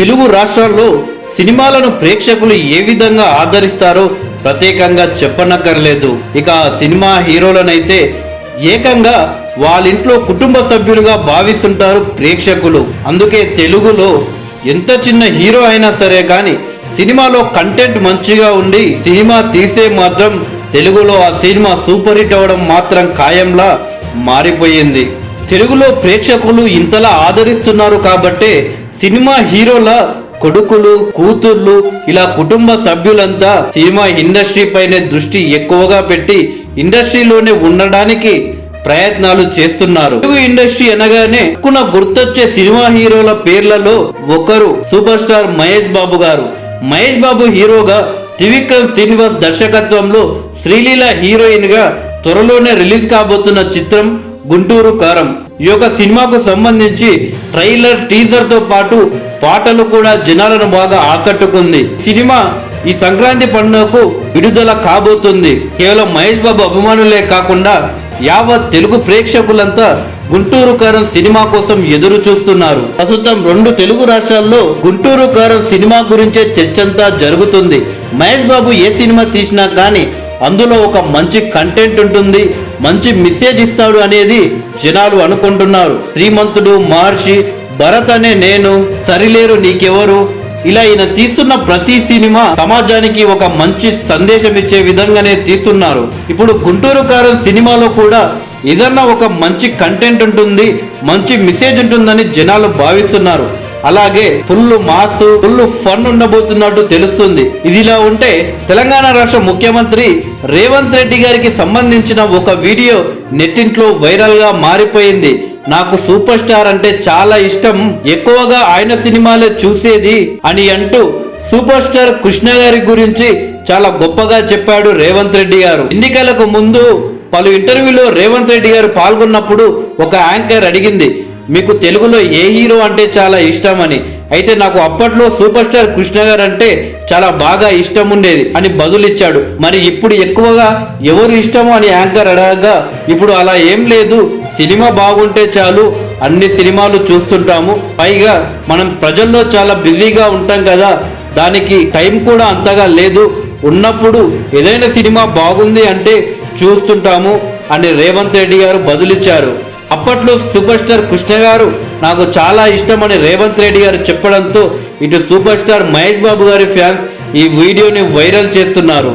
తెలుగు రాష్ట్రాల్లో సినిమాలను ప్రేక్షకులు ఏ విధంగా ఆదరిస్తారో ప్రత్యేకంగా చెప్పనక్కర్లేదు. ఇక సినిమా హీరోలనైతే ఏకంగా వాళ్ళ ఇంట్లో కుటుంబ సభ్యులుగా భావిస్తుంటారు ప్రేక్షకులు. అందుకే తెలుగులో ఎంత చిన్న హీరో అయినా సరే కానీ సినిమాలో కంటెంట్ మంచిగా ఉండి సినిమా తీసే మాత్రం తెలుగులో ఆ సినిమా సూపర్ హిట్ అవడం మాత్రం ఖాయంలా మారిపోయింది. తెలుగులో ప్రేక్షకులు ఇంతలా ఆదరిస్తున్నారు కాబట్టే సినిమా హీరోల కొడుకులు, కూతుర్లు, ఇలా కుటుంబ సభ్యులంతా సినిమా ఇండస్ట్రీ పైనే దృష్టి ఎక్కువగా పెట్టి ఇండస్ట్రీలోనే ఉండడానికి ప్రయత్నాలు చేస్తున్నారు. తెలుగు ఇండస్ట్రీ అనగానే గుర్తొచ్చే సినిమా హీరోల పేర్లలో ఒకరు సూపర్ స్టార్ మహేష్ బాబు గారు. మహేష్ బాబు హీరోగా త్రివిక్రమ్ శ్రీనివాస్ దర్శకత్వంలో శ్రీలీల హీరోయిన్ గా త్వరలోనే రిలీజ్ కాబోతున్న చిత్రం గుంటూరు కారం. ఈ యొక్క సినిమాకు సంబంధించి ట్రైలర్, టీజర్ తో పాటు పాటలు కూడా జనాలను బాగా ఆకట్టుకుంది. సినిమా ఈ సంక్రాంతి పండుగకు విడుదల కాబోతుంది. కేవలం మహేష్ బాబు అభిమానులే కాకుండా యావత్ తెలుగు ప్రేక్షకులంతా గుంటూరు కారం సినిమా కోసం ఎదురు చూస్తున్నారు. ప్రస్తుతం 2 తెలుగు రాష్ట్రాల్లో గుంటూరు కారం సినిమా గురించే చర్చంతా జరుగుతుంది. మహేష్ బాబు ఏ సినిమా తీసినా కానీ అందులో ఒక మంచి కంటెంట్ ఉంటుంది, మంచి మెసేజ్ ఇస్తాడు అనేది జనాలు అనుకుంటున్నారు. శ్రీమంతుడు, మహర్షి, భరత్ అనే నేను, సరిలేరు నీకెవరు, ఇలా ఈయన తీస్తున్న ప్రతి సినిమా సమాజానికి ఒక మంచి సందేశం ఇచ్చే విధంగానే తీస్తున్నారు. ఇప్పుడు గుంటూరు కారం సినిమాలో కూడా ఏదన్నా ఒక మంచి కంటెంట్ ఉంటుంది, మంచి మెసేజ్ ఉంటుందని జనాలు భావిస్తున్నారు. అలాగే ఫుల్ మాస్, ఫుల్ ఫన్ ఉండబోతున్నట్టు తెలుస్తుంది. ఇదిలా ఉంటే తెలంగాణ రాష్ట్ర ముఖ్యమంత్రి రేవంత్ రెడ్డి గారికి సంబంధించిన ఒక వీడియో నెట్టింట్లో వైరల్ గా మారిపోయింది. నాకు సూపర్ స్టార్ అంటే చాలా ఇష్టం, ఎక్కువగా ఆయన సినిమాలే చూసేది అని అంటూ సూపర్ స్టార్ కృష్ణ గారి గురించి చాలా గొప్పగా చెప్పాడు రేవంత్ రెడ్డి గారు. ఎన్నికలకు ముందు పలు ఇంటర్వ్యూలో రేవంత్ రెడ్డి గారు పాల్గొన్నప్పుడు ఒక యాంకర్ అడిగింది, మీకు తెలుగులో ఏ హీరో అంటే చాలా ఇష్టం అని. అయితే నాకు అప్పట్లో సూపర్ స్టార్ కృష్ణ గారు అంటే చాలా బాగా ఇష్టం ఉండేది అని బదులిచ్చాడు. మరి ఇప్పుడు ఎక్కువగా ఎవరు ఇష్టమో అని యాంకర్ అడగగా ఇప్పుడు అలా ఏం లేదు, సినిమా బాగుంటే చాలు, అన్ని సినిమాలు చూస్తుంటాము, పైగా మనం ప్రజల్లో చాలా బిజీగా ఉంటాం కదా, దానికి టైం కూడా అంతగా లేదు, ఉన్నప్పుడు ఏదైనా సినిమా బాగుంది అంటే చూస్తుంటాము అని రేవంత్ రెడ్డి గారు బదులిచ్చారు. అప్పట్లో సూపర్ స్టార్ కృష్ణ గారు నాకు చాలా ఇష్టమని రేవంత్ రెడ్డి గారు చెప్పడంతో ఇటు సూపర్ స్టార్ మహేష్ బాబు గారి ఫ్యాన్స్ ఈ వీడియోని వైరల్ చేస్తున్నారు.